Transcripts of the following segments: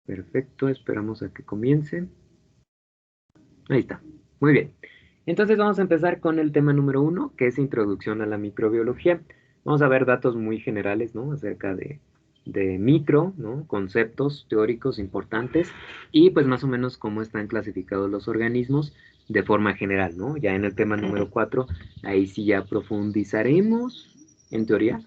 Perfecto, esperamos a que comience. Ahí está. Muy bien. Entonces vamos a empezar con el tema número 1, que es introducción a la microbiología. Vamos a ver datos muy generales, ¿no? Acerca de micro, ¿no? Conceptos teóricos importantes y pues más o menos cómo están clasificados los organismos de forma general, ¿no? Ya en el tema número 4, ahí sí ya profundizaremos, en teoría,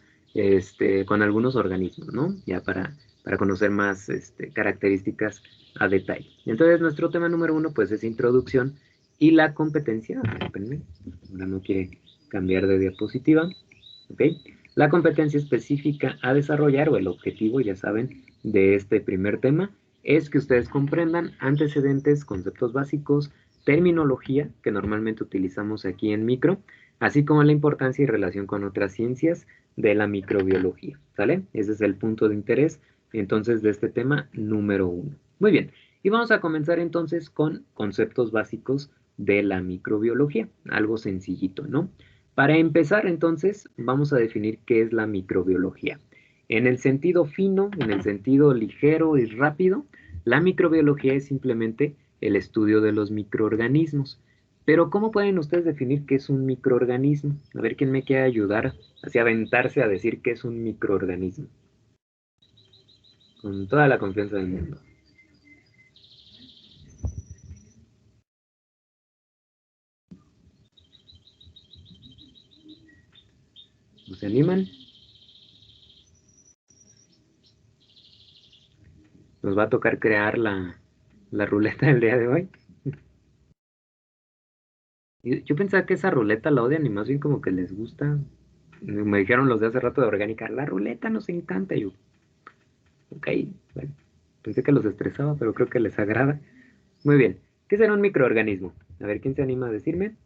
con algunos organismos, ¿no? Ya para conocer más características a detalle. Entonces, nuestro tema número 1, pues, es introducción y la competencia. Espérenme, ahora no quiere cambiar de diapositiva. ¿Ok? La competencia específica a desarrollar, o el objetivo, ya saben, de este primer tema, es que ustedes comprendan antecedentes, conceptos básicos, terminología que normalmente utilizamos aquí en micro, así como la importancia y relación con otras ciencias de la microbiología. ¿Sale? Ese es el punto de interés, entonces, de este tema número 1. Muy bien, y vamos a comenzar entonces con conceptos básicos de la microbiología, algo sencillito, ¿no? Para empezar, entonces, vamos a definir qué es la microbiología. En el sentido fino, en el sentido ligero y rápido, la microbiología es simplemente el estudio de los microorganismos. Pero, ¿cómo pueden ustedes definir qué es un microorganismo? A ver quién me quiere ayudar, así aventarse a decir qué es un microorganismo. Con toda la confianza del mundo. ¿No se animan? Nos va a tocar crear la ruleta del día de hoy. Yo pensaba que esa ruleta la odian y más bien como que les gusta. Me dijeron los de hace rato de orgánica, la ruleta nos encanta. Y yo, ok, bueno, pensé que los estresaba, pero creo que les agrada. Muy bien, ¿qué será un microorganismo? A ver, ¿quién se anima a decirme?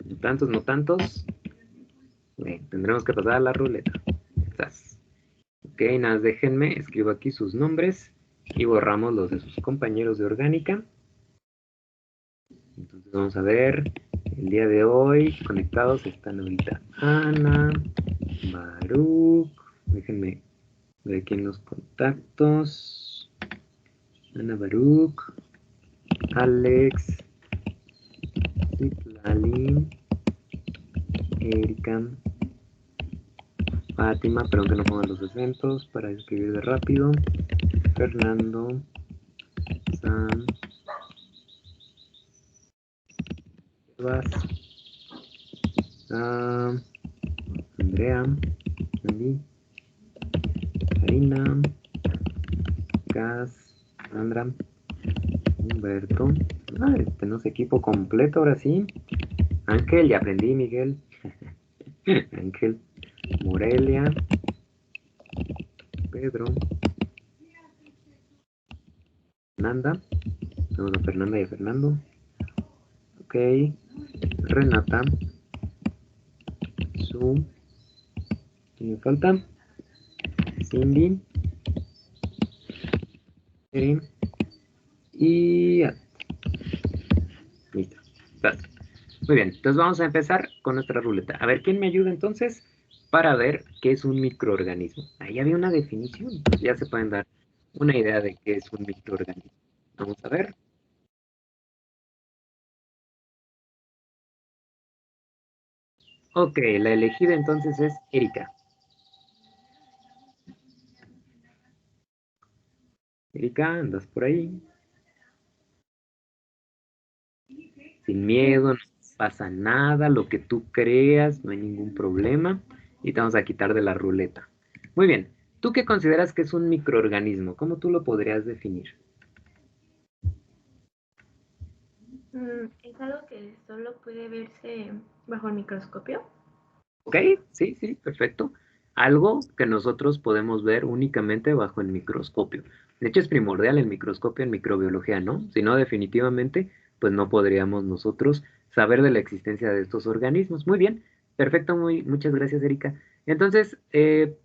No tantos, no tantos. Tendremos que pasar a la ruleta. Quizás. Ok, nada, déjenme, escribo aquí sus nombres y borramos los de sus compañeros de orgánica. Entonces vamos a ver, el día de hoy conectados están ahorita Ana, Baruch, déjenme ver aquí en los contactos, Ana, Baruch, Alex, Citlali, Erika, Fátima, perdón que no pongan los acentos para escribir de rápido, Fernando, Sam, Sebas, Andrea, Andy, Karina, Cas, Sandra, Humberto. Tenemos equipo completo ahora sí. Ángel, ya aprendí, Miguel. Ángel, Morelia, Pedro, Fernanda. Tenemos a Fernanda y a Fernando. Ok. Renata, Su. ¿Quién me falta? Cindy, Erin y... Listo. Gracias. Muy bien, entonces vamos a empezar con nuestra ruleta. A ver, ¿quién me ayuda entonces para ver qué es un microorganismo? Ahí había una definición, pues ya se pueden dar una idea de qué es un microorganismo. Vamos a ver. Ok, la elegida entonces es Erika. Erika, andas por ahí. Sin miedo, no pasa nada, lo que tú creas, no hay ningún problema. Y te vamos a quitar de la ruleta. Muy bien, ¿tú qué consideras que es un microorganismo? ¿Cómo tú lo podrías definir? Es algo que solo puede verse bajo el microscopio. Ok, sí, sí, perfecto. Algo que nosotros podemos ver únicamente bajo el microscopio. De hecho, es primordial el microscopio en microbiología, ¿no? Si no, definitivamente, pues no podríamos nosotros saber de la existencia de estos organismos. Muy bien, perfecto, muchas gracias, Erika. Entonces,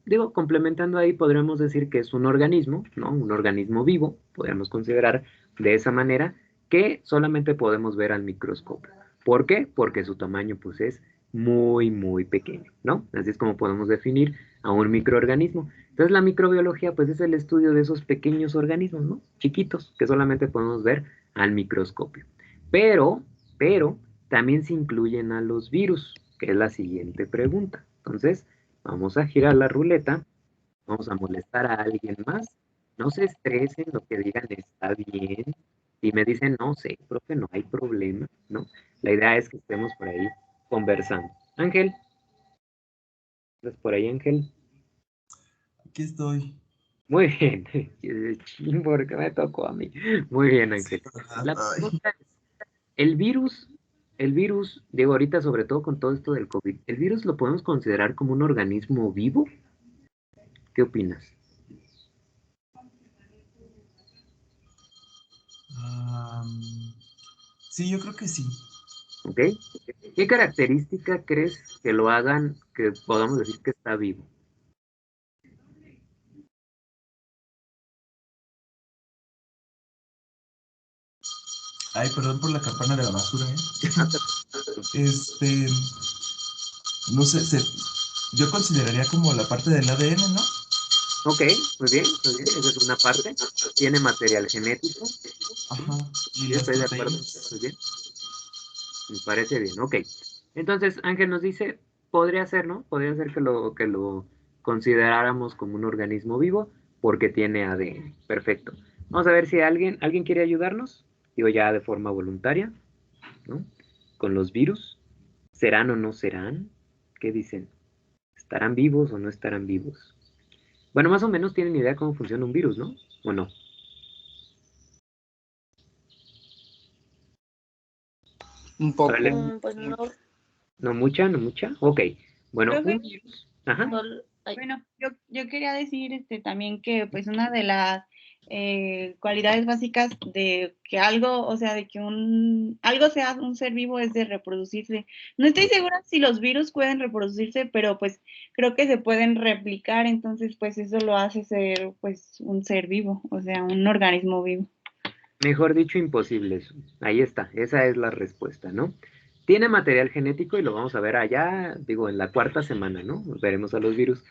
digo, complementando ahí, podríamos decir que es un organismo, ¿no? Un organismo vivo, podríamos considerar de esa manera, que solamente podemos ver al microscopio. ¿Por qué? Porque su tamaño pues es muy, muy pequeño, ¿no? Así es como podemos definir a un microorganismo. Entonces la microbiología pues es el estudio de esos pequeños organismos, ¿no? Chiquitos, que solamente podemos ver al microscopio. Pero también se incluyen a los virus, que es la siguiente pregunta. Entonces, vamos a girar la ruleta, vamos a molestar a alguien más. No se estresen, lo que digan está bien. Si me dicen, no sé, profe, no hay problema, ¿no? La idea es que estemos por ahí conversando. Ángel, ¿estás por ahí, Ángel? Aquí estoy. Muy bien. Chin, porque me tocó a mí. Muy bien, Sí, Ángel. ¿verdad? La Ay. pregunta es, el virus, digo ahorita sobre todo con todo esto del COVID, ¿el virus lo podemos considerar como un organismo vivo? ¿Qué opinas? Am, sí, yo creo que sí. ¿Ok? ¿Qué característica crees que lo hagan que podamos decir que está vivo? Ay, perdón por la campana de la basura, ¿eh? Ah, Este, no sé, yo consideraría como la parte del ADN, ¿no? ok, muy bien, muy bien. Esa es una parte. Tiene material genético. Ajá. Y Yo las estoy de acuerdo. proteínas. Muy bien. Me parece bien. Ok. Entonces, Ángel nos dice, podría ser, ¿no? Podría ser que lo consideráramos como un organismo vivo porque tiene ADN. Perfecto. Vamos a ver si alguien quiere ayudarnos. Digo, ya de forma voluntaria, ¿no? Con los virus. ¿Serán o no serán? ¿Qué dicen? ¿Estarán vivos o no estarán vivos? Bueno, más o menos tienen idea cómo funciona un virus, ¿no? ¿O no? Un A ver, poco. Pues no, no mucha, no mucha. Ok. Bueno, un Profe, virus. Ajá. ay, bueno, yo quería decir también que pues una de las cualidades básicas de que algo, o sea, de que algo sea un ser vivo es de reproducirse. No estoy segura si los virus pueden reproducirse, pero pues creo que se pueden replicar, entonces pues eso lo hace ser pues un ser vivo, o sea, un organismo vivo. Mejor dicho, imposible eso. Ahí está, esa es la respuesta, ¿no? Tiene material genético y lo vamos a ver allá, digo, en la cuarta semana, ¿no? Veremos a los virus.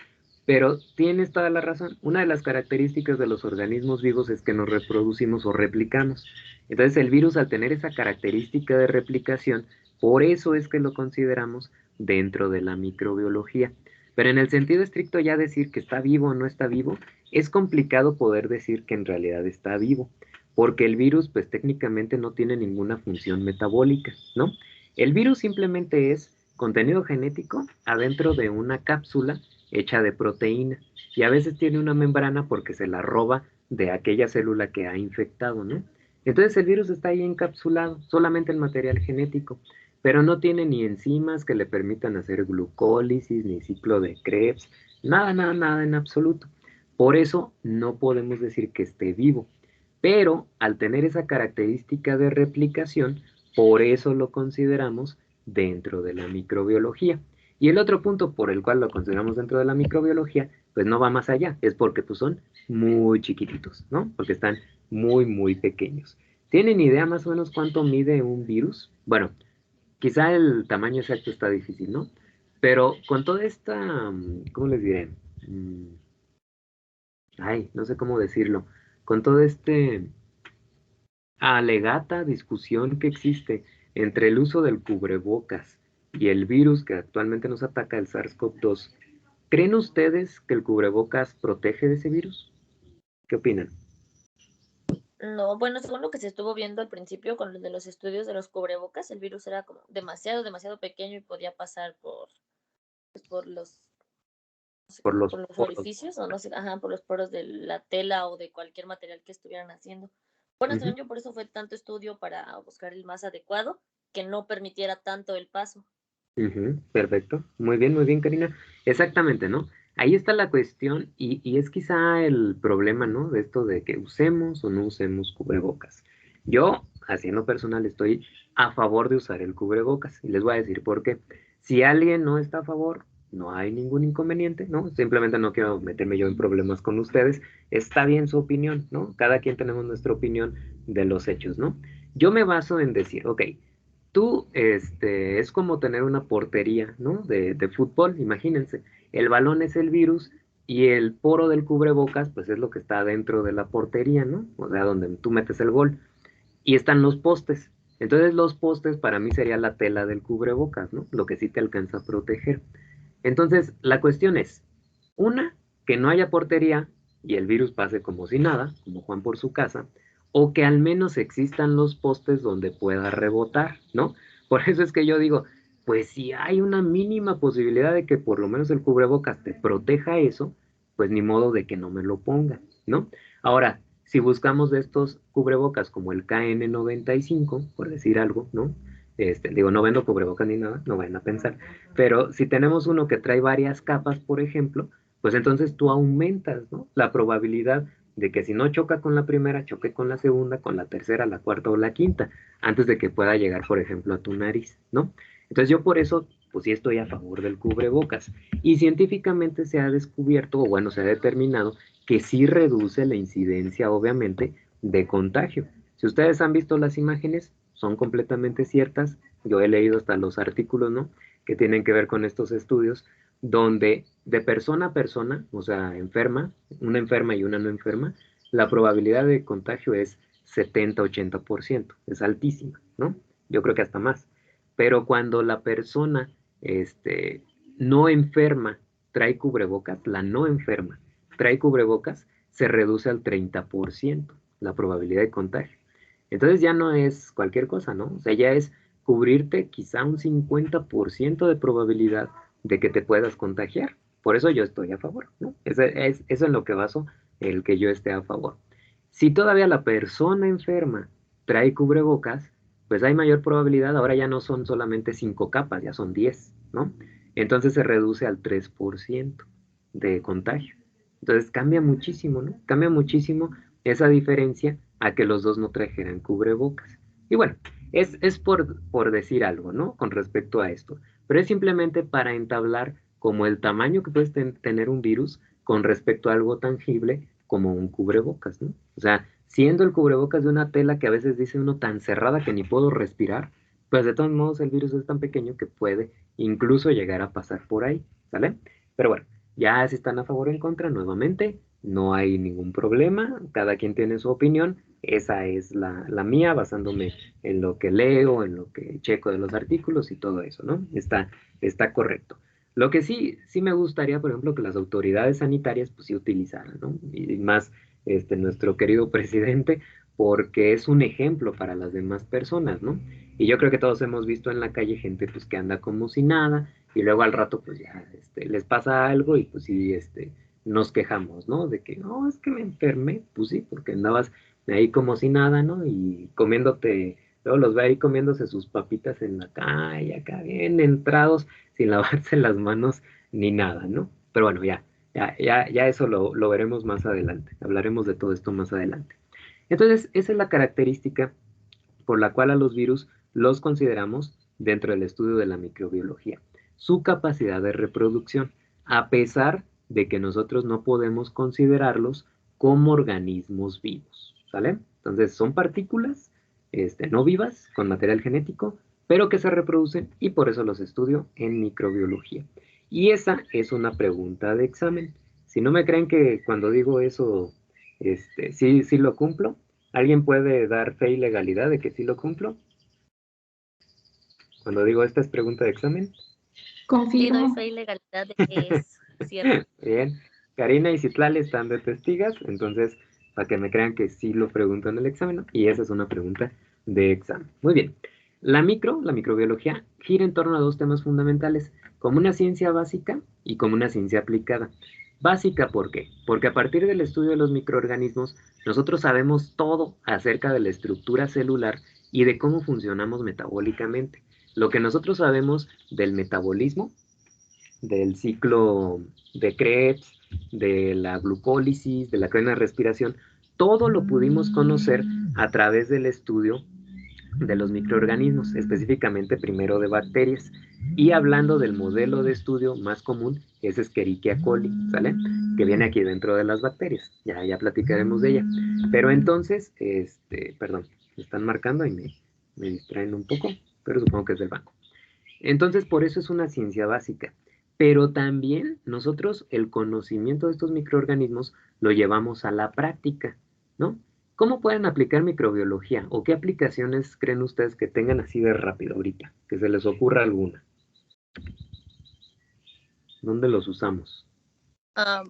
Pero tienes toda la razón. Una de las características de los organismos vivos es que nos reproducimos o replicamos. Entonces el virus, al tener esa característica de replicación, por eso es que lo consideramos dentro de la microbiología. Pero en el sentido estricto ya decir que está vivo o no está vivo, es complicado poder decir que en realidad está vivo porque el virus pues técnicamente no tiene ninguna función metabólica, ¿no? El virus simplemente es contenido genético adentro de una cápsula hecha de proteína y a veces tiene una membrana porque se la roba de aquella célula que ha infectado, ¿no? Entonces el virus está ahí encapsulado, solamente el material genético, pero no tiene ni enzimas que le permitan hacer glucólisis, ni ciclo de Krebs, nada, nada, nada en absoluto. Por eso no podemos decir que esté vivo. Pero al tener esa característica de replicación, por eso lo consideramos dentro de la microbiología. Y el otro punto por el cual lo consideramos dentro de la microbiología, pues no va más allá, es porque pues son muy chiquititos, ¿no? Porque están muy, muy pequeños. ¿Tienen idea más o menos cuánto mide un virus? Bueno, quizá el tamaño exacto está difícil, ¿no? Pero con toda esta, ¿cómo les diré? Mm, Ay, no sé cómo decirlo. Con todo este alegata discusión que existe entre el uso del cubrebocas y el virus que actualmente nos ataca, el SARS-CoV-2. ¿Creen ustedes que el cubrebocas protege de ese virus? ¿Qué opinan? no, bueno, según lo que se estuvo viendo al principio con los de los estudios de los cubrebocas, el virus era como demasiado, demasiado pequeño y podía pasar pues, por los, no sé Por cómo, los por los poros. orificios o no sé, ajá, por los poros de la tela o de cualquier material que estuvieran haciendo. Bueno, Ujú, según yo, por eso fue tanto estudio para buscar el más adecuado que no permitiera tanto el paso. ujú, perfecto. Muy bien, Karina. Exactamente, ¿no? Ahí está la cuestión y es quizá el problema, ¿no? De esto de que usemos o no usemos cubrebocas. Yo, haciendo personal, estoy a favor de usar el cubrebocas y les voy a decir por qué. Si alguien no está a favor, no hay ningún inconveniente, ¿no? Simplemente no quiero meterme yo en problemas con ustedes. Está bien su opinión, ¿no? Cada quien tenemos nuestra opinión de los hechos, ¿no? Yo me baso en decir, ok, es como tener una portería, ¿no? De fútbol, imagínense. El balón es el virus y el poro del cubrebocas, pues es lo que está dentro de la portería, ¿no? O sea, donde tú metes el gol. Y están los postes. Entonces los postes para mí sería la tela del cubrebocas, ¿no? Lo que sí te alcanza a proteger. Entonces, la cuestión es, una, que no haya portería y el virus pase como si nada, como Juan por su casa, o que al menos existan los postes donde pueda rebotar, ¿no? Por eso es que yo digo, pues si hay una mínima posibilidad de que por lo menos el cubrebocas te proteja eso, pues ni modo de que no me lo ponga, ¿no? Ahora, si buscamos de estos cubrebocas como el KN95, por decir algo, ¿no? Digo, no vendo cubrebocas ni nada, no vayan a pensar, pero si tenemos uno que trae varias capas, por ejemplo, pues entonces tú aumentas, ¿no? La probabilidad de que si no choca con la primera, choque con la segunda, con la tercera, la cuarta o la quinta, antes de que pueda llegar, por ejemplo, a tu nariz, ¿no? Entonces yo por eso, pues sí estoy a favor del cubrebocas. Y científicamente se ha descubierto, o bueno, se ha determinado que sí reduce la incidencia, obviamente, de contagio. Si ustedes han visto las imágenes, son completamente ciertas. Yo he leído hasta los artículos, ¿no? Que tienen que ver con estos estudios, donde de persona a persona, o sea, enferma, una enferma y una no enferma, la probabilidad de contagio es 70-80%, es altísima, ¿no? Yo creo que hasta más. Pero cuando la persona no enferma trae cubrebocas, la no enferma trae cubrebocas, se reduce al 30% la probabilidad de contagio. Entonces ya no es cualquier cosa, ¿no? O sea, ya es cubrirte quizá un 50% de probabilidad de que te puedas contagiar. Por eso yo estoy a favor, ¿no? Eso en lo que baso el que yo esté a favor. Si todavía la persona enferma trae cubrebocas, pues hay mayor probabilidad, ahora ya no son solamente 5 capas, ya son 10, ¿no? Entonces se reduce al 3% de contagio. Entonces cambia muchísimo, ¿no? Cambia muchísimo esa diferencia a que los dos no trajeran cubrebocas. Y bueno, es por decir algo, ¿no? Con respecto a esto. Pero es simplemente para entablar como el tamaño que puede tener un virus con respecto a algo tangible como un cubrebocas, ¿no? O sea, siendo el cubrebocas de una tela que a veces dice uno tan cerrada que ni puedo respirar, pues de todos modos el virus es tan pequeño que puede incluso llegar a pasar por ahí, ¿sale? Pero bueno, ya si están a favor o en contra, nuevamente, no hay ningún problema, cada quien tiene su opinión, esa es la mía, basándome en lo que leo, en lo que checo de los artículos y todo eso, ¿no? Está correcto. Lo que sí me gustaría, por ejemplo, que las autoridades sanitarias pues sí utilizaran, ¿no? Y más nuestro querido presidente, porque es un ejemplo para las demás personas, ¿no? Y yo creo que todos hemos visto en la calle gente pues que anda como si nada, y luego al rato pues ya les pasa algo y pues sí, nos quejamos, ¿no? De que, no, es que me enfermé, pues sí, porque andabas ahí como si nada, ¿no? Y comiéndote, luego los ve ahí comiéndose sus papitas en la calle, acá bien entrados, sin lavarse las manos ni nada, ¿no? Pero bueno, ya eso lo veremos más adelante, hablaremos de todo esto más adelante. Entonces, esa es la característica por la cual a los virus los consideramos dentro del estudio de la microbiología, su capacidad de reproducción, a pesar de que nosotros no podemos considerarlos como organismos vivos, ¿sale? Entonces son partículas no vivas con material genético, pero que se reproducen y por eso los estudio en microbiología. Y esa es una pregunta de examen. Si no me creen que cuando digo eso, sí lo cumplo, ¿alguien puede dar fe y legalidad de que sí lo cumplo? Cuando digo esta es pregunta de examen. Sí, doy Confirmo. fe y legalidad de que es cierto. Bien. Karina y Citlali están de testigas, entonces, para que me crean que sí lo pregunto en el examen, ¿no? Y esa es una pregunta de examen. Muy bien. La microbiología, gira en torno a dos temas fundamentales, como una ciencia básica y como una ciencia aplicada. Básica, ¿por qué? Porque a partir del estudio de los microorganismos, nosotros sabemos todo acerca de la estructura celular y de cómo funcionamos metabólicamente. Lo que nosotros sabemos del metabolismo, del ciclo de Krebs, de la glucólisis, de la cadena de respiración, todo lo pudimos conocer a través del estudio de los microorganismos, específicamente primero de bacterias. Y hablando del modelo de estudio más común, es Escherichia coli, ¿sale? Que viene aquí dentro de las bacterias. Ya platicaremos de ella. Pero entonces, perdón, me están marcando y me distraen un poco. pero supongo que es del banco. Entonces, por eso es una ciencia básica. Pero también nosotros el conocimiento de estos microorganismos lo llevamos a la práctica, ¿no? ¿Cómo pueden aplicar microbiología? ¿O qué aplicaciones creen ustedes que tengan así de rápido ahorita? Que se les ocurra alguna. ¿Dónde los usamos? Ah,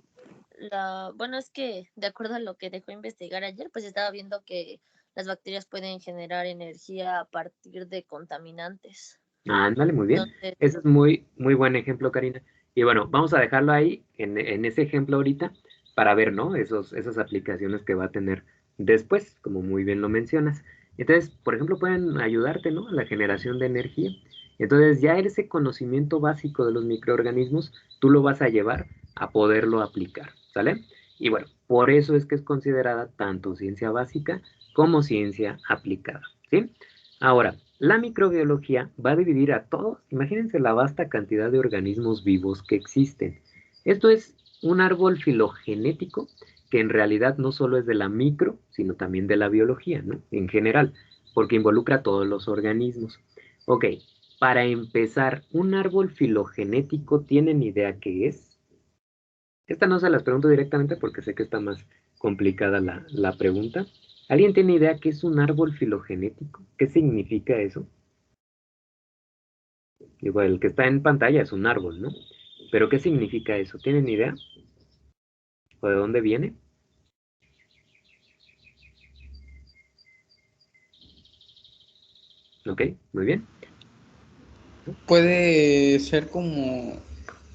bueno, es que de acuerdo a lo que dejó investigar ayer, pues estaba viendo que las bacterias pueden generar energía a partir de contaminantes. Ándale, muy bien. Entonces, Ese es muy, muy buen ejemplo, Karina. Y bueno, vamos a dejarlo ahí, en ese ejemplo ahorita, para ver, ¿no? Esas aplicaciones que va a tener después, como muy bien lo mencionas. Entonces, por ejemplo, pueden ayudarte, ¿no? A la generación de energía. Entonces, ya ese conocimiento básico de los microorganismos, tú lo vas a llevar a poderlo aplicar, ¿sale? Y bueno, por eso es que es considerada tanto ciencia básica como ciencia aplicada, ¿sí? Ahora, la microbiología va a dividir a todos, imagínense la vasta cantidad de organismos vivos que existen. Esto es un árbol filogenético que en realidad no solo es de la micro, sino también de la biología, ¿no? En general, porque involucra a todos los organismos. Ok, para empezar, ¿un árbol filogenético tienen idea qué es? Esta no se las pregunto directamente porque sé que está más complicada la pregunta. ¿Alguien tiene idea qué es un árbol filogenético? ¿Qué significa eso? Igual, el que está en pantalla es un árbol, ¿no? Pero ¿qué significa eso? ¿Tienen idea? ¿O de dónde viene? Ok, muy bien. Puede ser como,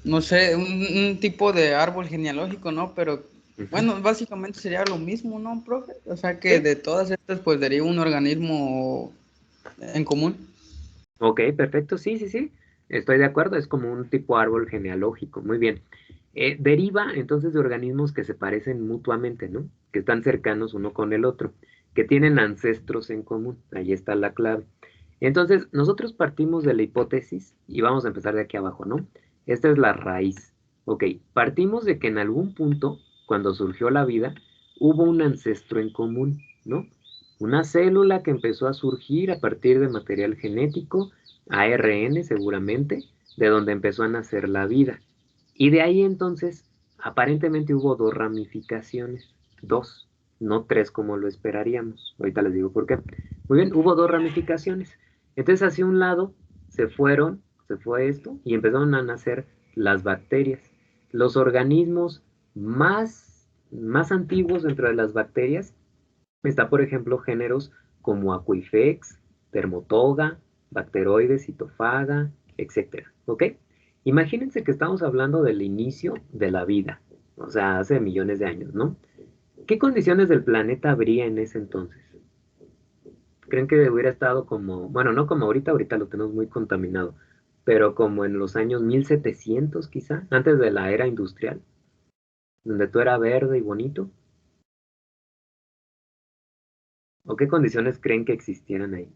no sé, un tipo de árbol genealógico, ¿no? Pero bueno, básicamente sería lo mismo, ¿no, profe? O sea que Sí. de todas estas, pues daría un organismo en común. Ok, perfecto. Sí, sí, sí. Estoy de acuerdo. Es como un tipo árbol genealógico. Muy bien. Deriva entonces de organismos que se parecen mutuamente, ¿no? Que están cercanos uno con el otro, que tienen ancestros en común. Ahí está la clave. Entonces, nosotros partimos de la hipótesis y vamos a empezar de aquí abajo, ¿no? Esta es la raíz. Ok, partimos de que en algún punto, cuando surgió la vida, hubo un ancestro en común, ¿no? Una célula que empezó a surgir a partir de material genético, ARN seguramente, de donde empezó a nacer la vida. Y de ahí entonces, aparentemente hubo dos ramificaciones, dos, no tres como lo esperaríamos. Ahorita les digo por qué. Muy bien, hubo dos ramificaciones. Entonces hacia un lado se fue esto y empezaron a nacer las bacterias. Los organismos más antiguos dentro de las bacterias está, por ejemplo, géneros como Aquifex, Dermatoga, Bacteroides, Citofaga, etcétera. ¿Ok? Imagínense que estamos hablando del inicio de la vida, o sea, hace millones de años, ¿no? ¿Qué condiciones del planeta habría en ese entonces? ¿Creen que hubiera estado como, bueno, no como ahorita, ahorita lo tenemos muy contaminado, pero como en los años 1700 quizá, antes de la era industrial, donde todo era verde y bonito? ¿O qué condiciones creen que existieran ahí?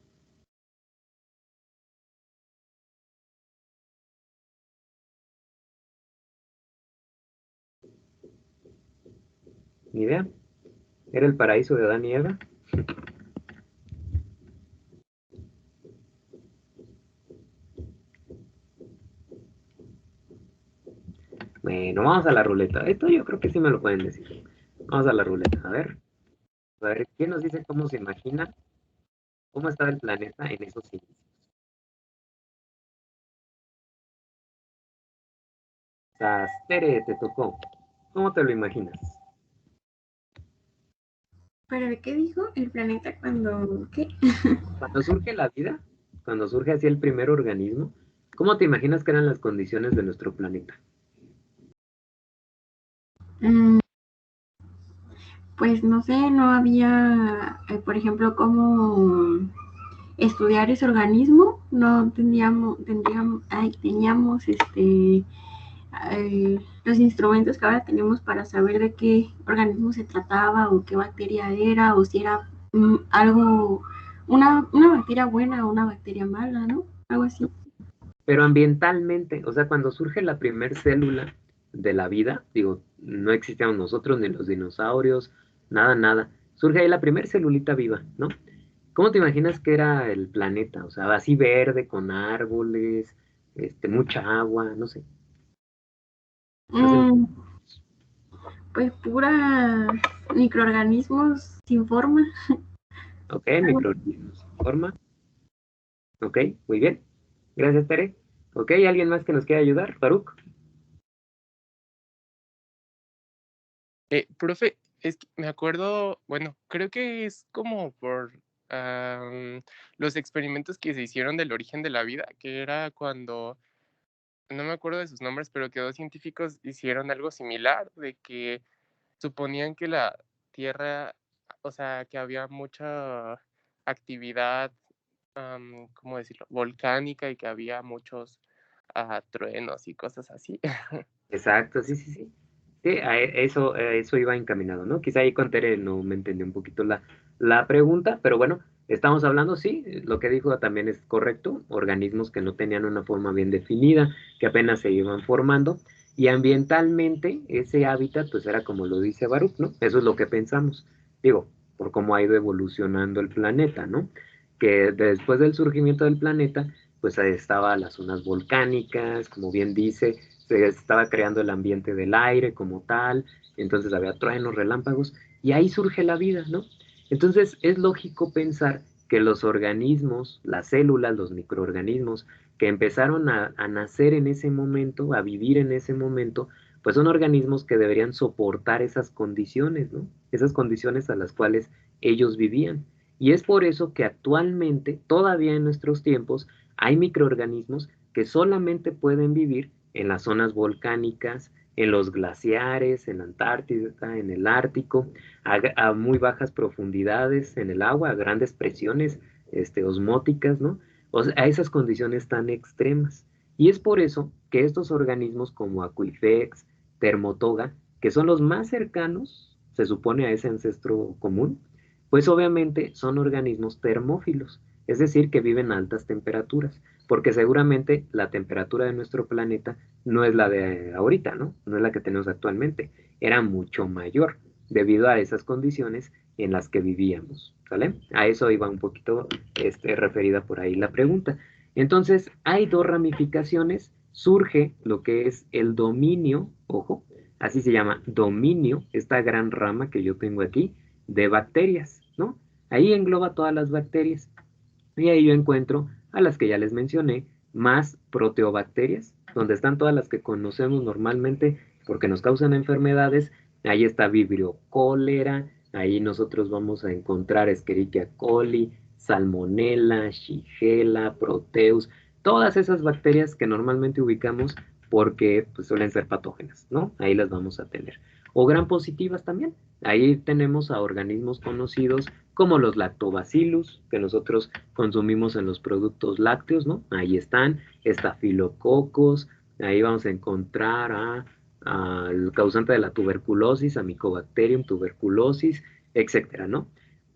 ¿Ni idea? ¿Era el paraíso de Adán y Eva? Bueno, vamos a la ruleta. Esto yo creo que sí me lo pueden decir. Vamos a la ruleta. A ver, ¿quién nos dice cómo se imagina cómo estaba el planeta en esos inicios? Tere, te tocó. ¿Cómo te lo imaginas? ¿Para qué dijo el planeta cuando qué? Cuando surge la vida, cuando surge así el primer organismo, ¿cómo te imaginas que eran las condiciones de nuestro planeta? Mm, Pues no sé, no había, por ejemplo, cómo estudiar ese organismo, no teníamos los instrumentos que ahora tenemos para saber de qué organismo se trataba o qué bacteria era o si era algo, una bacteria buena o una bacteria mala, ¿no? Algo así. Pero ambientalmente, o sea, cuando surge la primer célula de la vida, digo, no existíamos nosotros ni los dinosaurios, nada, nada. Surge ahí la primer celulita viva, ¿no? ¿Cómo te imaginas que era el planeta? O sea, así verde, con árboles, mucha agua, no sé. Mm, pues pura microorganismos sin forma. Ok, microorganismos sin forma. Ok, muy bien. Gracias, Tere. Ok, ¿alguien más que nos quiera ayudar? Faruk. Profe, es que me acuerdo, bueno, creo que es como por los experimentos que se hicieron del origen de la vida, que era cuando, no me acuerdo de sus nombres, pero que dos científicos hicieron algo similar, de que suponían que la Tierra, o sea, que había mucha actividad, ¿cómo decirlo?, volcánica y que había muchos truenos y cosas así. Exacto, sí, sí, sí. Sí, a eso iba encaminado, ¿no? Quizá ahí con Tere no me entendió un poquito la pregunta, pero bueno, estamos hablando, sí, lo que dijo también es correcto, organismos que no tenían una forma bien definida, que apenas se iban formando, y ambientalmente ese hábitat pues era como lo dice Baruch, ¿no? Eso es lo que pensamos, digo, por cómo ha ido evolucionando el planeta, ¿no? Que después del surgimiento del planeta, pues ahí estaba las zonas volcánicas, como bien dice, se estaba creando el ambiente del aire como tal, entonces había truenos, relámpagos, y ahí surge la vida, ¿no? Entonces es lógico pensar que los organismos, las células, los microorganismos que empezaron a nacer en ese momento, a vivir en ese momento, pues son organismos que deberían soportar esas condiciones, ¿no? Esas condiciones a las cuales ellos vivían. Y es por eso que actualmente, todavía en nuestros tiempos, hay microorganismos que solamente pueden vivir en las zonas volcánicas, en los glaciares, en la Antártida, en el Ártico, a muy bajas profundidades en el agua, a grandes presiones osmóticas, ¿no? O sea, a esas condiciones tan extremas. Y es por eso que estos organismos como Aquifex, Termotoga, que son los más cercanos, se supone, a ese ancestro común, pues obviamente son organismos termófilos, es decir, que viven a altas temperaturas, porque seguramente la temperatura de nuestro planeta no es la de ahorita, ¿no? No es la que tenemos actualmente, era mucho mayor debido a esas condiciones en las que vivíamos, ¿sale? A eso iba un poquito referida por ahí la pregunta. Entonces, hay dos ramificaciones, surge lo que es el dominio, ojo, así se llama, dominio, esta gran rama que yo tengo aquí, de bacterias, ¿no? Ahí engloba todas las bacterias. Y ahí yo encuentro a las que ya les mencioné, más proteobacterias, donde están todas las que conocemos normalmente porque nos causan enfermedades. Ahí está Vibrio cólera, ahí nosotros vamos a encontrar Escherichia coli, Salmonella, Shigella, Proteus, todas esas bacterias que normalmente ubicamos porque pues, suelen ser patógenas, ¿no? Ahí las vamos a tener. O gram positivas también. Ahí tenemos a organismos conocidos como los lactobacillus, que nosotros consumimos en los productos lácteos, ¿no? Ahí están, estafilococos, ahí vamos a encontrar al causante de la tuberculosis, a Mycobacterium tuberculosis, etcétera, ¿no?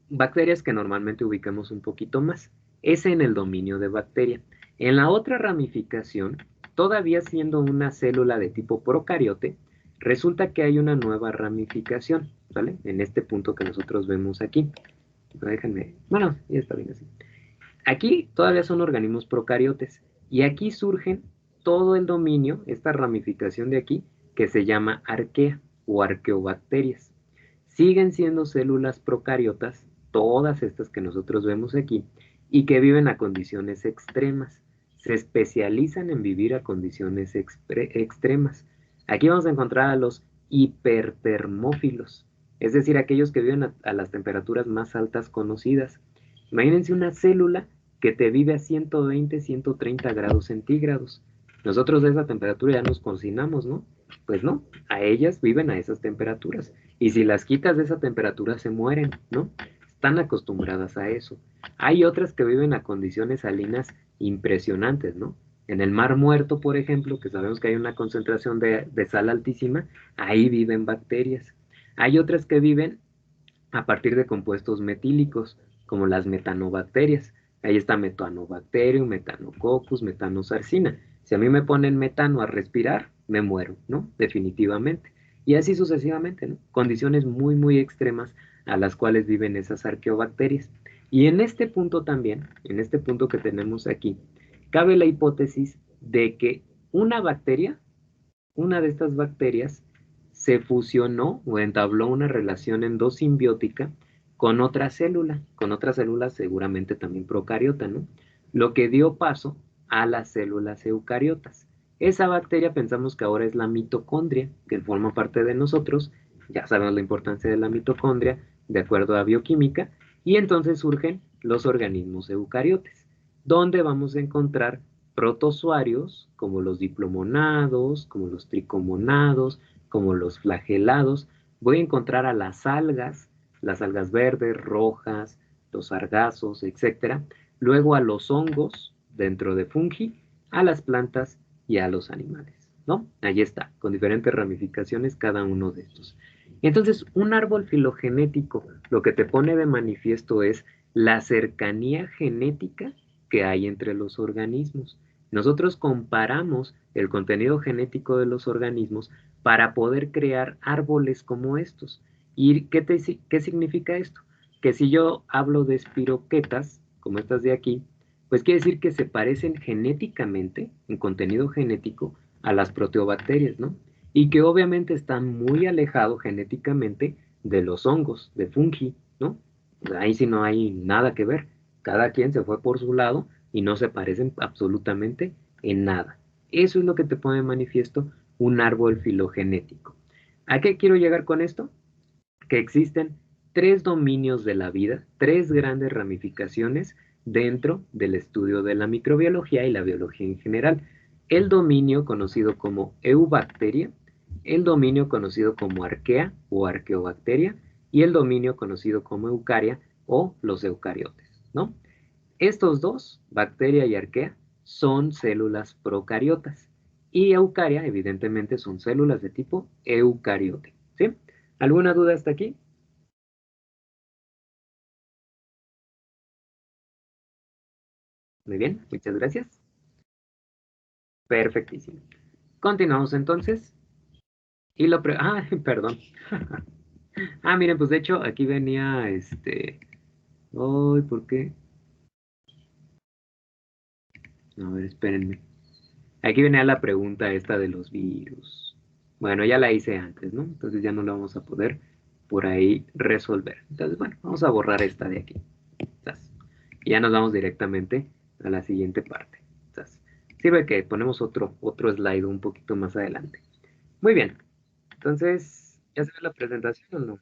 Bacterias que normalmente ubicamos un poquito más. Ese en el dominio de bacteria. En la otra ramificación, todavía siendo una célula de tipo procariote, resulta que hay una nueva ramificación, ¿vale? En este punto que nosotros vemos aquí. Déjenme, bueno, ya está bien así. Aquí todavía son organismos procariotes y aquí surgen todo el dominio, esta ramificación de aquí, que se llama arquea o arqueobacterias. Siguen siendo células procariotas, todas estas que nosotros vemos aquí, y que viven a condiciones extremas. Se especializan en vivir a condiciones extremas. Aquí vamos a encontrar a los hipertermófilos, es decir, aquellos que viven a las temperaturas más altas conocidas. Imagínense una célula que te vive a 120, 130 grados centígrados. Nosotros a esa temperatura ya nos cocinamos, ¿no? Pues no, a ellas viven a esas temperaturas. Y si las quitas de esa temperatura se mueren, ¿no? Están acostumbradas a eso. Hay otras que viven a condiciones salinas impresionantes, ¿no? En el Mar Muerto, por ejemplo, que sabemos que hay una concentración de sal altísima, ahí viven bacterias. Hay otras que viven a partir de compuestos metílicos, como las metanobacterias. Ahí está Metanobacterium, Metanococcus, Metanosarcina. Si a mí me ponen metano a respirar, me muero, ¿no? Definitivamente. Y así sucesivamente, ¿no? Condiciones muy, muy extremas a las cuales viven esas arqueobacterias. Y en este punto también, en este punto que tenemos aquí, cabe la hipótesis de que una bacteria, una de estas bacterias, se fusionó o entabló una relación endosimbiótica con otra célula seguramente también procariota, ¿no? Lo que dio paso a las células eucariotas. Esa bacteria pensamos que ahora es la mitocondria, que forma parte de nosotros, ya sabemos la importancia de la mitocondria, de acuerdo a bioquímica, y entonces surgen los organismos eucariotes, donde vamos a encontrar protozoarios, como los diplomonados, como los tricomonados, como los flagelados. Voy a encontrar a las algas verdes, rojas, los sargazos, etc. Luego a los hongos dentro de fungi, a las plantas y a los animales, ¿no? Ahí está, con diferentes ramificaciones cada uno de estos. Entonces, un árbol filogenético lo que te pone de manifiesto es la cercanía genética que hay entre los organismos. Nosotros comparamos el contenido genético de los organismos para poder crear árboles como estos. ¿Y qué significa esto? Que si yo hablo de espiroquetas, como estas de aquí, pues quiere decir que se parecen genéticamente, en contenido genético, a las proteobacterias, ¿no? Y que obviamente están muy alejados genéticamente de los hongos, de fungi, ¿no? Ahí sí no hay nada que ver. Cada quien se fue por su lado y no se parecen absolutamente en nada. Eso es lo que te pone de manifiesto un árbol filogenético. ¿A qué quiero llegar con esto? Que existen tres dominios de la vida, tres grandes ramificaciones dentro del estudio de la microbiología y la biología en general. El dominio conocido como eubacteria, el dominio conocido como arquea o arqueobacteria y el dominio conocido como eucaria o los eucariotes, ¿no? Estos dos, bacteria y arquea, son células procariotas y eucaria, evidentemente, son células de tipo eucariote, ¿sí? ¿Alguna duda hasta aquí? Muy bien, muchas gracias. Perfectísimo. Continuamos entonces. Y perdón. Miren, pues de hecho aquí venía Ay, ¿por qué? A ver, espérenme. Aquí venía la pregunta esta de los virus. Bueno, ya la hice antes, ¿no? Entonces ya no la vamos a poder por ahí resolver. Entonces, bueno, vamos a borrar esta de aquí. Y ya nos vamos directamente a la siguiente parte. Sirve que ponemos otro slide un poquito más adelante. Muy bien. Entonces, ¿ya se ve la presentación o no?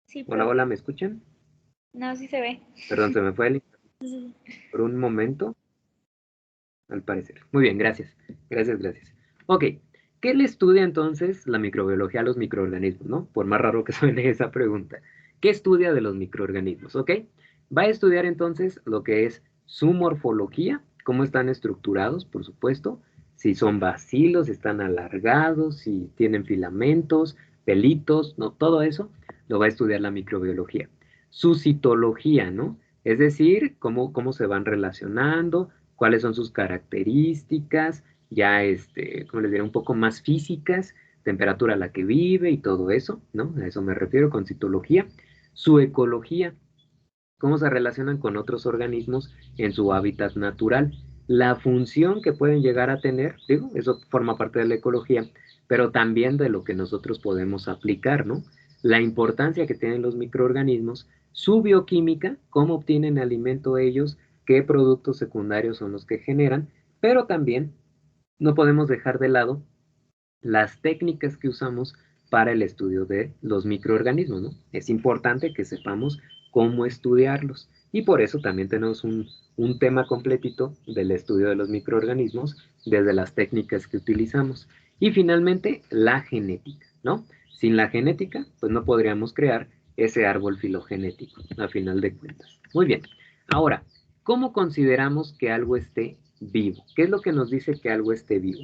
Sí, Hola, hola, ¿me escuchan? No, sí se ve. Perdón, se me fue el por un momento, al parecer. Muy bien, gracias. Gracias. Ok, ¿qué le estudia entonces la microbiología a los microorganismos, no? Por más raro que suene esa pregunta. ¿Qué estudia de los microorganismos? Ok, va a estudiar entonces lo que es su morfología, cómo están estructurados, por supuesto, si son bacilos, si están alargados, si tienen filamentos, pelitos, no, todo eso lo va a estudiar la microbiología. Su citología, ¿no? Es decir, cómo se van relacionando, cuáles son sus características, ya, ¿cómo les diré? Un poco más físicas, temperatura a la que vive y todo eso, ¿no? A eso me refiero con citología. Su ecología, cómo se relacionan con otros organismos en su hábitat natural. La función que pueden llegar a tener, digo, eso forma parte de la ecología, pero también de lo que nosotros podemos aplicar, ¿no? La importancia que tienen los microorganismos, su bioquímica, cómo obtienen alimento ellos, qué productos secundarios son los que generan, pero también no podemos dejar de lado las técnicas que usamos para el estudio de los microorganismos, ¿no? Es importante que sepamos cómo estudiarlos y por eso también tenemos un tema completito del estudio de los microorganismos desde las técnicas que utilizamos. Y finalmente, la genética, ¿no? Sin la genética, pues no podríamos crear ese árbol filogenético, a final de cuentas. Muy bien. Ahora, ¿cómo consideramos que algo esté vivo? ¿Qué es lo que nos dice que algo esté vivo?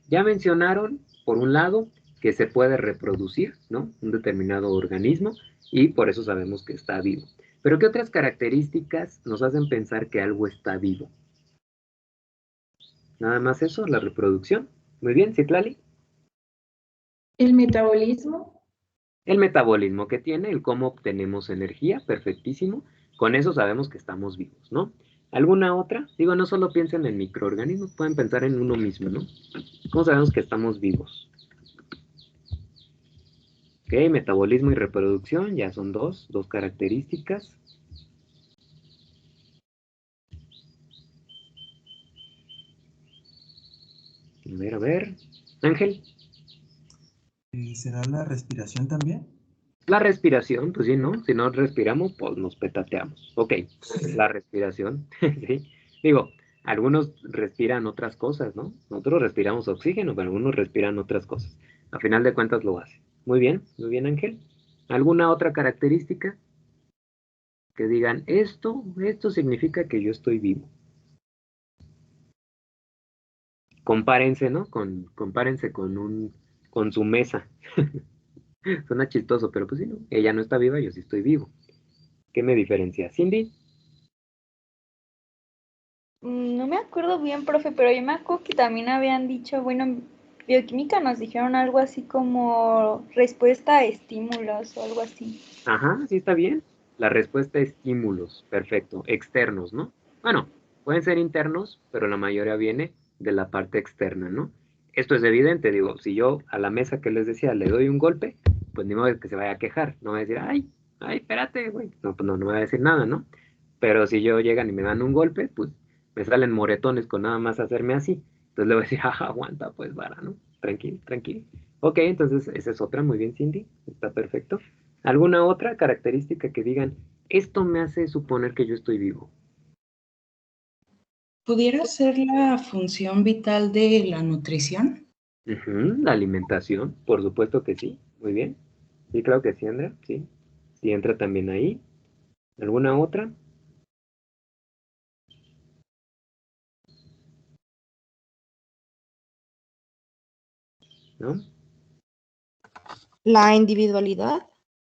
Ya mencionaron, por un lado, que se puede reproducir, ¿no? Un determinado organismo y por eso sabemos que está vivo. Pero ¿qué otras características nos hacen pensar que algo está vivo? Nada más eso, la reproducción. Muy bien, Citlali. El metabolismo. El metabolismo que tiene, el cómo obtenemos energía, perfectísimo. Con eso sabemos que estamos vivos, ¿no? ¿Alguna otra? Digo, no solo piensen en microorganismos, pueden pensar en uno mismo, ¿no? ¿Cómo sabemos que estamos vivos? Ok, metabolismo y reproducción, ya son dos características. A ver. Ángel. ¿Será la respiración también? La respiración, pues sí, ¿no? Si no respiramos, pues nos petateamos. Ok, la respiración, sí. Digo, algunos respiran otras cosas, ¿no? Nosotros respiramos oxígeno, pero algunos respiran otras cosas. A final de cuentas lo hacen. Muy bien, Ángel. ¿Alguna otra característica que digan, esto significa que yo estoy vivo? Compárense, ¿no? Compárense con su mesa. Suena chistoso, pero pues sí, ¿no? Ella no está viva, yo sí estoy vivo. ¿Qué me diferencia? Cindy. No me acuerdo bien, profe, pero yo me acuerdo que también habían dicho, bueno, en bioquímica nos dijeron algo así como respuesta a estímulos o algo así. Ajá, sí está bien. La respuesta es estímulos, perfecto, externos, ¿no? Bueno, pueden ser internos, pero la mayoría viene de la parte externa, ¿no? Esto es evidente, digo, si yo a la mesa que les decía le doy un golpe, pues ni modo de que se vaya a quejar, no va a decir, ay, espérate, güey, no, pues no va a decir nada, ¿no? Pero si yo llegan y me dan un golpe, pues me salen moretones con nada más hacerme así, entonces le voy a decir, aguanta, pues vara, ¿no? Tranquilo, tranquilo. Ok, entonces esa es otra, muy bien, Cindy, está perfecto. ¿Alguna otra característica que digan, esto me hace suponer que yo estoy vivo? ¿Pudiera ser la función vital de la nutrición? La alimentación, por supuesto que sí, muy bien. Sí, claro que sí, Andrea, sí. Sí, entra también ahí. ¿Alguna otra? ¿No? La individualidad.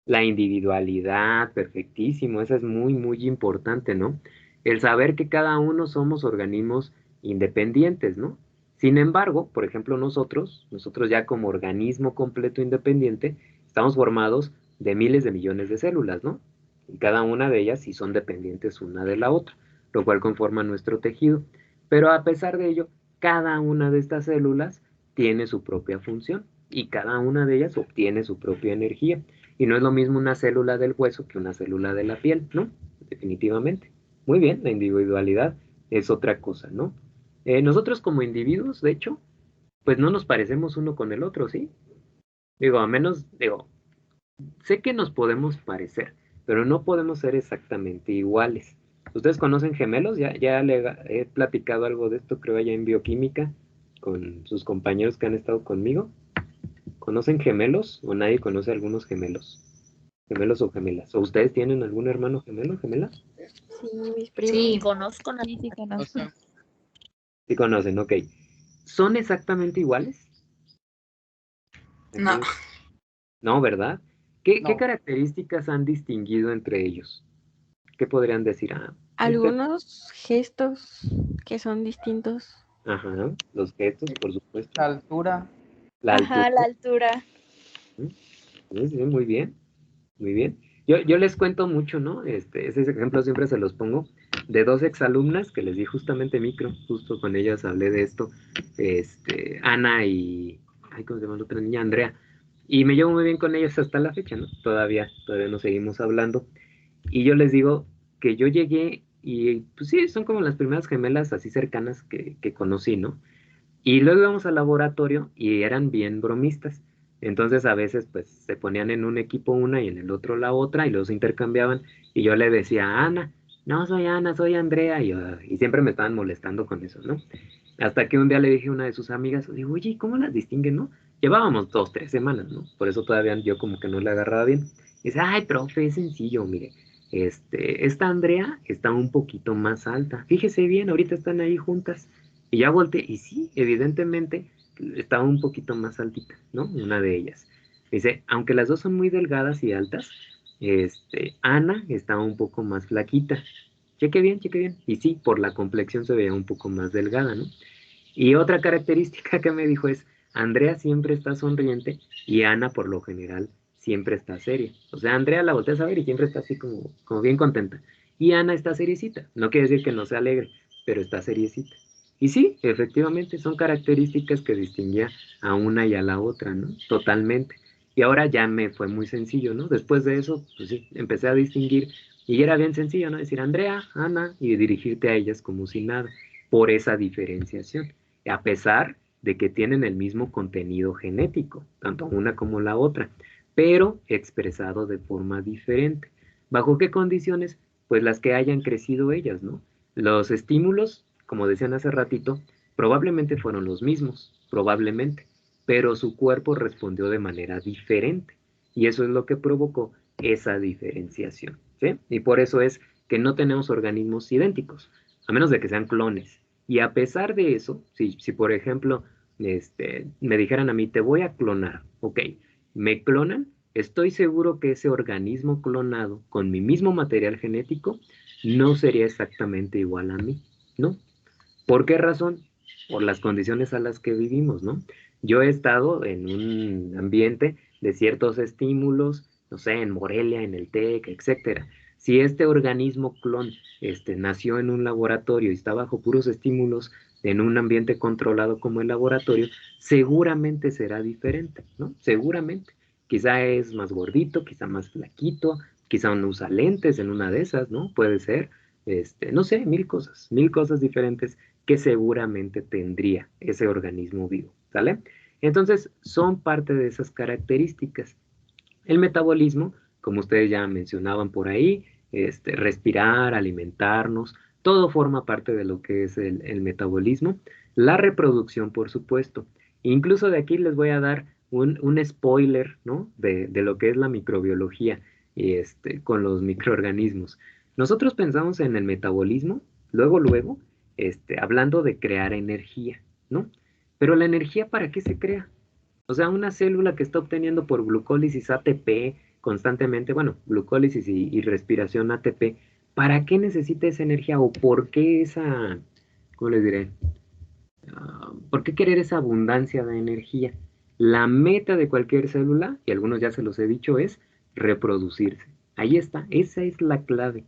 La individualidad, perfectísimo, esa es muy importante, ¿no? El saber que cada uno somos organismos independientes, ¿no? Sin embargo, por ejemplo, nosotros ya como organismo completo independiente, estamos formados de miles de millones de células, ¿no? Y cada una de ellas sí son dependientes una de la otra, lo cual conforma nuestro tejido. Pero a pesar de ello, cada una de estas células tiene su propia función y cada una de ellas obtiene su propia energía. Y no es lo mismo una célula del hueso que una célula de la piel, ¿no? Definitivamente. Muy bien, la individualidad es otra cosa, ¿no? Nosotros como individuos, de hecho, pues no nos parecemos uno con el otro, ¿sí? Digo, a menos, digo, sé que nos podemos parecer, pero no podemos ser exactamente iguales. ¿Ustedes conocen gemelos? Ya he platicado algo de esto, creo, allá en bioquímica, con sus compañeros que han estado conmigo. ¿Conocen gemelos o nadie conoce algunos gemelos? Gemelos o gemelas. ¿O ustedes tienen algún hermano gemelo, gemela? Sí, mis primos. Sí, conozco. Sí, conozco. Sí conocen, ok. ¿Son exactamente iguales? No. No, ¿verdad? ¿Qué No. características han distinguido entre ellos? ¿Qué podrían decir? Algunos gestos que son distintos. Ajá, los gestos, por supuesto. La altura. La altura. Ajá, la altura. Sí, muy bien, muy bien. Yo les cuento mucho, ¿no? Ese ejemplo siempre se los pongo de dos exalumnas que les di justamente micro, justo con ellas hablé de esto, Ana y, ¿cómo se llama la otra niña? Andrea. Y me llevo muy bien con ellas hasta la fecha, ¿no? Todavía nos seguimos hablando. Y yo les digo que yo llegué y, pues sí, son como las primeras gemelas así cercanas que conocí, ¿no? Y luego íbamos al laboratorio y eran bien bromistas. Entonces a veces pues se ponían en un equipo una y en el otro la otra y luego se intercambiaban. Y yo le decía a Ana, no soy Ana, soy Andrea. Y siempre me estaban molestando con eso, ¿no? Hasta que un día le dije a una de sus amigas, digo, oye, ¿cómo las distinguen, no? Llevábamos 2, 3 semanas, ¿no? Por eso todavía yo como que no le agarraba bien. Y dice, ay, profe, es sencillo, mire. Esta Andrea está un poquito más alta. Fíjese bien, ahorita están ahí juntas. Y ya volteé, y sí, evidentemente estaba un poquito más altita, ¿no? Una de ellas. Dice, aunque las dos son muy delgadas y altas, Ana estaba un poco más flaquita. Cheque bien, cheque bien. Y sí, por la complexión se veía un poco más delgada, ¿no? Y otra característica que me dijo es, Andrea siempre está sonriente y Ana por lo general siempre está seria. O sea, Andrea la volteas a ver y siempre está así como bien contenta. Y Ana está seriecita. No quiere decir que no sea alegre, pero está seriecita. Y sí, efectivamente, son características que distinguía a una y a la otra, ¿no? Totalmente. Y ahora ya me fue muy sencillo, ¿no? Después de eso, pues sí, empecé a distinguir. Y era bien sencillo, ¿no? Decir Andrea, Ana, y dirigirte a ellas como si nada, por esa diferenciación. A pesar de que tienen el mismo contenido genético, tanto una como la otra, pero expresado de forma diferente. ¿Bajo qué condiciones? Pues las que hayan crecido ellas, ¿no? Los estímulos, como decían hace ratito, probablemente fueron los mismos, probablemente, pero su cuerpo respondió de manera diferente. Y eso es lo que provocó esa diferenciación, ¿sí? Y por eso es que no tenemos organismos idénticos, a menos de que sean clones. Y a pesar de eso, si por ejemplo me dijeran a mí, te voy a clonar, ok, me clonan, estoy seguro que ese organismo clonado con mi mismo material genético no sería exactamente igual a mí, ¿no? ¿Por qué razón? Por las condiciones a las que vivimos, ¿no? Yo he estado en un ambiente de ciertos estímulos, no sé, en Morelia, en el TEC, etcétera. Si este organismo clon nació en un laboratorio y está bajo puros estímulos en un ambiente controlado como el laboratorio, seguramente será diferente, ¿no? Seguramente. Quizá es más gordito, quizá más flaquito, quizá no usa lentes en una de esas, ¿no? Puede ser, no sé, mil cosas diferentes que seguramente tendría ese organismo vivo, ¿sale? Entonces, son parte de esas características. El metabolismo, como ustedes ya mencionaban por ahí, respirar, alimentarnos, todo forma parte de lo que es el metabolismo. La reproducción, por supuesto. Incluso de aquí les voy a dar un spoiler, ¿no? De lo que es la microbiología y con los microorganismos. Nosotros pensamos en el metabolismo, luego, hablando de crear energía, ¿no? Pero la energía, ¿para qué se crea? O sea, una célula que está obteniendo por glucólisis ATP constantemente, bueno, glucólisis y respiración ATP, ¿para qué necesita esa energía o por qué esa, ¿cómo les diré? ¿Por qué querer esa abundancia de energía? La meta de cualquier célula, y algunos ya se los he dicho, es reproducirse. Ahí está, esa es la clave.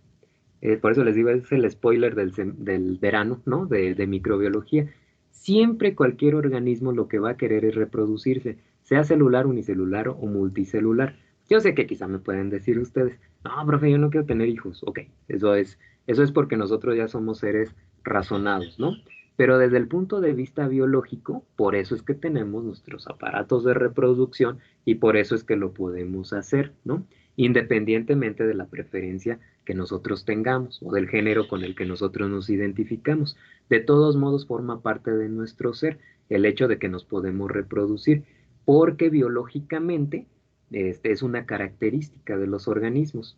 Por eso les digo, es el spoiler del verano, ¿no? De microbiología. Siempre cualquier organismo lo que va a querer es reproducirse, sea celular, unicelular o multicelular. Yo sé que quizá me pueden decir ustedes, no, profe, yo no quiero tener hijos. Ok, eso es porque nosotros ya somos seres razonados, ¿no? Pero desde el punto de vista biológico, por eso es que tenemos nuestros aparatos de reproducción y por eso es que lo podemos hacer, ¿no? Independientemente de la preferencia que nosotros tengamos o del género con el que nosotros nos identificamos. De todos modos forma parte de nuestro ser el hecho de que nos podemos reproducir, porque biológicamente es una característica de los organismos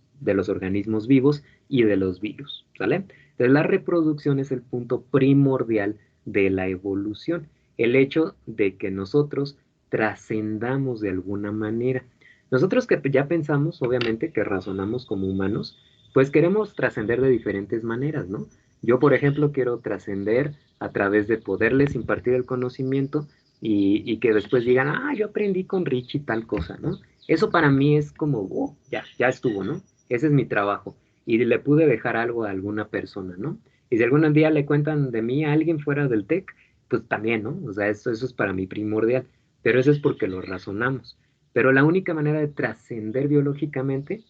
vivos y de los virus, ¿sale? Entonces la reproducción es el punto primordial de la evolución, el hecho de que nosotros trascendamos de alguna manera. Nosotros que ya pensamos, obviamente, que razonamos como humanos, pues queremos trascender de diferentes maneras, ¿no? Yo, por ejemplo, quiero trascender a través de poderles impartir el conocimiento y que después digan, ah, yo aprendí con Richie tal cosa, ¿no? Eso para mí es como, oh, ya estuvo, ¿no? Ese es mi trabajo. Y le pude dejar algo a alguna persona, ¿no? Y si algún día le cuentan de mí a alguien fuera del TEC, pues también, ¿no? O sea, eso es para mí primordial. Pero eso es porque lo razonamos. Pero la única manera de trascender biológicamente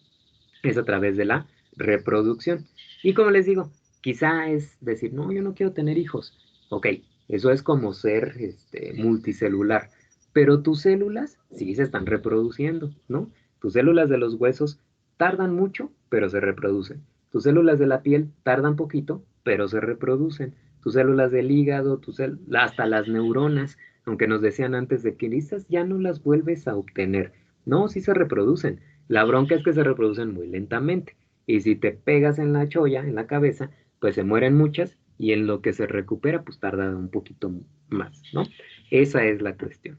es a través de la reproducción. Y como les digo, quizá es decir, no, yo no quiero tener hijos. Ok, eso es como ser multicelular. Pero tus células sí se están reproduciendo, ¿no? Tus células de los huesos tardan mucho, pero se reproducen. Tus células de la piel tardan poquito, pero se reproducen. Tus células del hígado, hasta las neuronas, aunque nos decían antes de que esas ya no las vuelves a obtener. No, sí se reproducen. La bronca es que se reproducen muy lentamente. Y si te pegas en la cholla, en la cabeza, pues se mueren muchas y en lo que se recupera, pues tarda un poquito más, ¿no? Esa es la cuestión.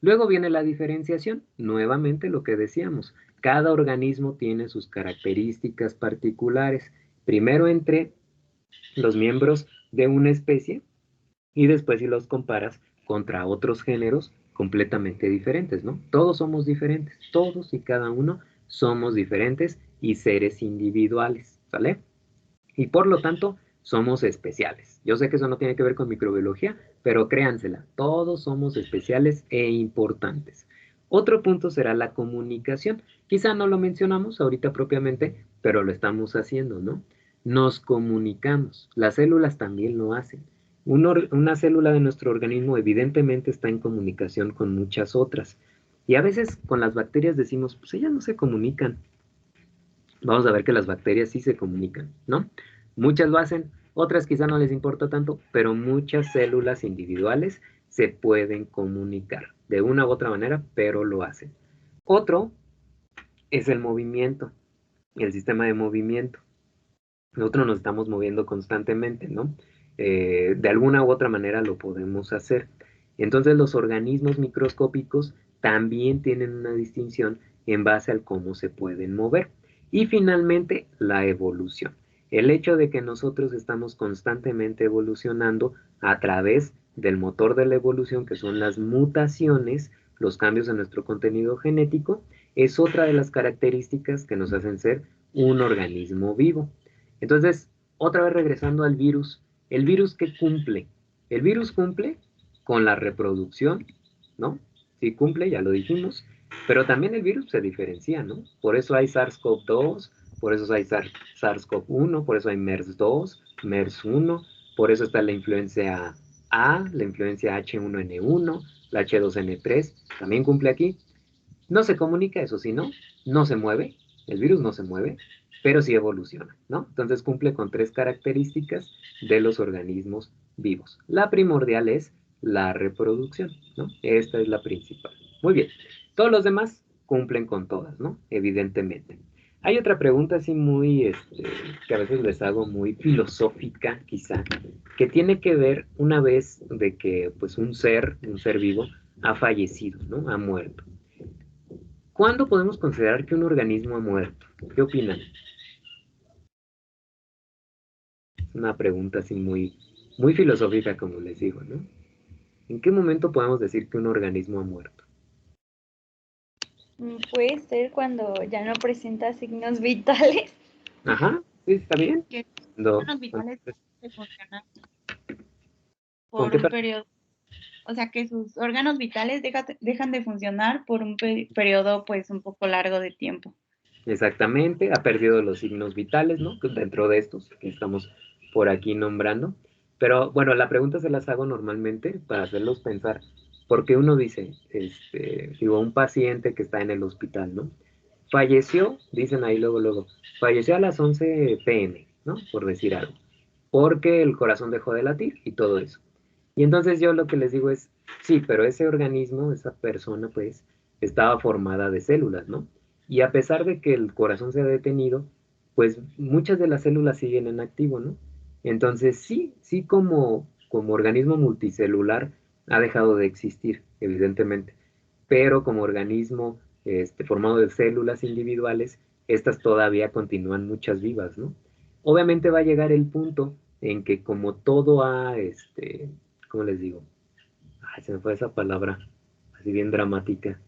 Luego viene la diferenciación, nuevamente lo que decíamos. Cada organismo tiene sus características particulares. Primero entre los miembros de una especie y después si los comparas contra otros géneros completamente diferentes, ¿no? Todos somos diferentes, todos y cada uno somos diferentes y seres individuales, ¿sale? Y por lo tanto, somos especiales. Yo sé que eso no tiene que ver con microbiología, pero créansela, todos somos especiales e importantes. Otro punto será la comunicación. Quizá no lo mencionamos ahorita propiamente, pero lo estamos haciendo, ¿no? Nos comunicamos. Las células también lo hacen. Una célula de nuestro organismo evidentemente está en comunicación con muchas otras. Y a veces con las bacterias decimos, pues ellas no se comunican. Vamos a ver que las bacterias sí se comunican, ¿no? Muchas lo hacen, otras quizá no les importa tanto, pero muchas células individuales se pueden comunicar de una u otra manera, pero lo hacen. Otro es el movimiento, el sistema de movimiento. Nosotros nos estamos moviendo constantemente, ¿no? De alguna u otra manera lo podemos hacer. Entonces los organismos microscópicos también tienen una distinción en base al cómo se pueden mover. Y finalmente, la evolución. El hecho de que nosotros estamos constantemente evolucionando a través del motor de la evolución, que son las mutaciones, los cambios en nuestro contenido genético, es otra de las características que nos hacen ser un organismo vivo. Entonces, otra vez regresando al virus, ¿el virus qué cumple? El virus cumple con la reproducción, ¿no? Sí cumple, ya lo dijimos, pero también el virus se diferencia, ¿no? Por eso hay SARS-CoV-2, por eso hay SARS-CoV-1, por eso hay MERS-2, MERS-1, por eso está la influencia A, la influencia H1N1, la H2N3, también cumple aquí. No se comunica, eso sí, ¿no? No se mueve, el virus no se mueve, pero sí evoluciona, ¿no? Entonces cumple con 3 características de los organismos vivos. La primordial es la reproducción, ¿no? Esta es la principal. Muy bien. Todos los demás cumplen con todas, ¿no? Evidentemente. Hay otra pregunta así muy, que a veces les hago muy filosófica, quizá, que tiene que ver una vez de que, pues, un ser vivo ha fallecido, ¿no? Ha muerto. ¿Cuándo podemos considerar que un organismo ha muerto? ¿Qué opinan? Es una pregunta así muy, muy filosófica, como les digo, ¿no? ¿En qué momento podemos decir que un organismo ha muerto? Puede ser cuando ya no presenta signos vitales. Ajá, sí, está bien. Que No, órganos vitales dejan de funcionar ¿con por qué un periodo. O sea, que sus órganos vitales dejan de funcionar por un periodo pues un poco largo de tiempo. Exactamente, ha perdido los signos vitales, ¿no? Dentro de estos que estamos por aquí nombrando. Pero bueno, la pregunta se las hago normalmente para hacerlos pensar, porque uno dice, digo, un paciente que está en el hospital, ¿no? Falleció, dicen ahí luego, falleció a las 11 p.m., ¿no? Por decir algo, porque el corazón dejó de latir y todo eso. Y entonces yo lo que les digo es, sí, pero ese organismo, esa persona, pues, estaba formada de células, ¿no? Y a pesar de que el corazón se ha detenido, pues muchas de las células siguen en activo, ¿no? Entonces sí como organismo multicelular ha dejado de existir, evidentemente, pero como organismo formado de células individuales, estas todavía continúan muchas vivas, ¿no? Obviamente va a llegar el punto en que como todo ha, ¿cómo les digo? Ay, se me fue esa palabra, así bien dramática.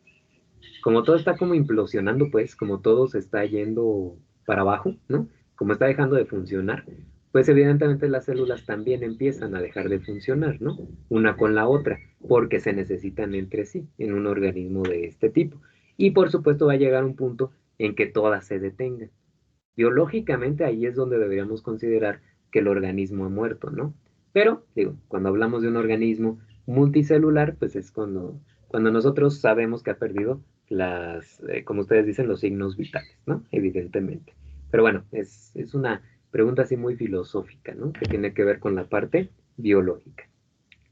Como todo está como implosionando, pues, como todo se está yendo para abajo, ¿no? Como está dejando de funcionar, pues evidentemente las células también empiezan a dejar de funcionar, ¿no? Una con la otra, porque se necesitan entre sí en un organismo de este tipo. Y por supuesto va a llegar un punto en que todas se detengan. Biológicamente ahí es donde deberíamos considerar que el organismo ha muerto, ¿no? Pero, digo, cuando hablamos de un organismo multicelular, pues es cuando nosotros sabemos que ha perdido como ustedes dicen, los signos vitales, ¿no? Evidentemente. Pero bueno, es una pregunta así muy filosófica, ¿no? Que tiene que ver con la parte biológica.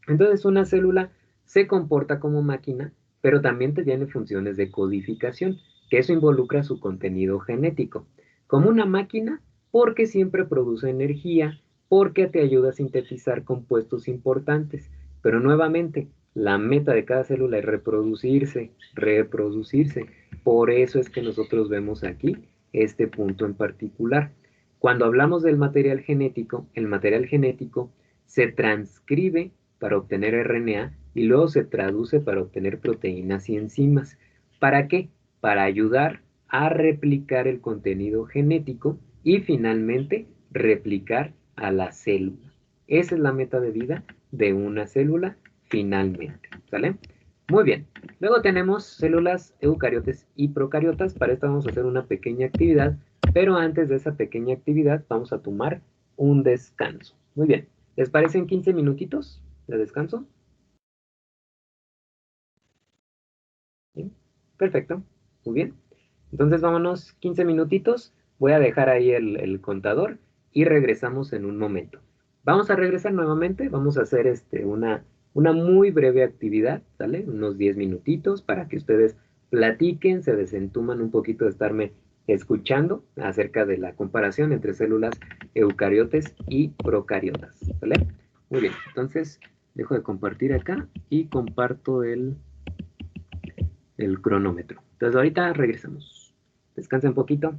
Entonces, una célula se comporta como máquina, pero también tiene funciones de codificación, que eso involucra su contenido genético. Como una máquina, porque siempre produce energía, porque te ayuda a sintetizar compuestos importantes. Pero nuevamente, la meta de cada célula es reproducirse, reproducirse. Por eso es que nosotros vemos aquí este punto en particular. Cuando hablamos del material genético, el material genético se transcribe para obtener RNA y luego se traduce para obtener proteínas y enzimas. ¿Para qué? Para ayudar a replicar el contenido genético y finalmente replicar a la célula. Esa es la meta de vida de una célula finalmente, ¿sale? Muy bien. Luego tenemos células eucariotas y procariotas. Para esto vamos a hacer una pequeña actividad, pero antes de esa pequeña actividad vamos a tomar un descanso. Muy bien. ¿Les parecen 15 minutitos de descanso? ¿Sí? Perfecto. Muy bien. Entonces vámonos 15 minutitos. Voy a dejar ahí el contador y regresamos en un momento. Vamos a regresar nuevamente. Vamos a hacer una muy breve actividad, ¿sale? Unos 10 minutitos para que ustedes platiquen, se desentuman un poquito de estarme escuchando acerca de la comparación entre células eucariotes y procariotas, ¿vale? Muy bien, entonces dejo de compartir acá y comparto el cronómetro. Entonces ahorita regresamos. Descansen un poquito.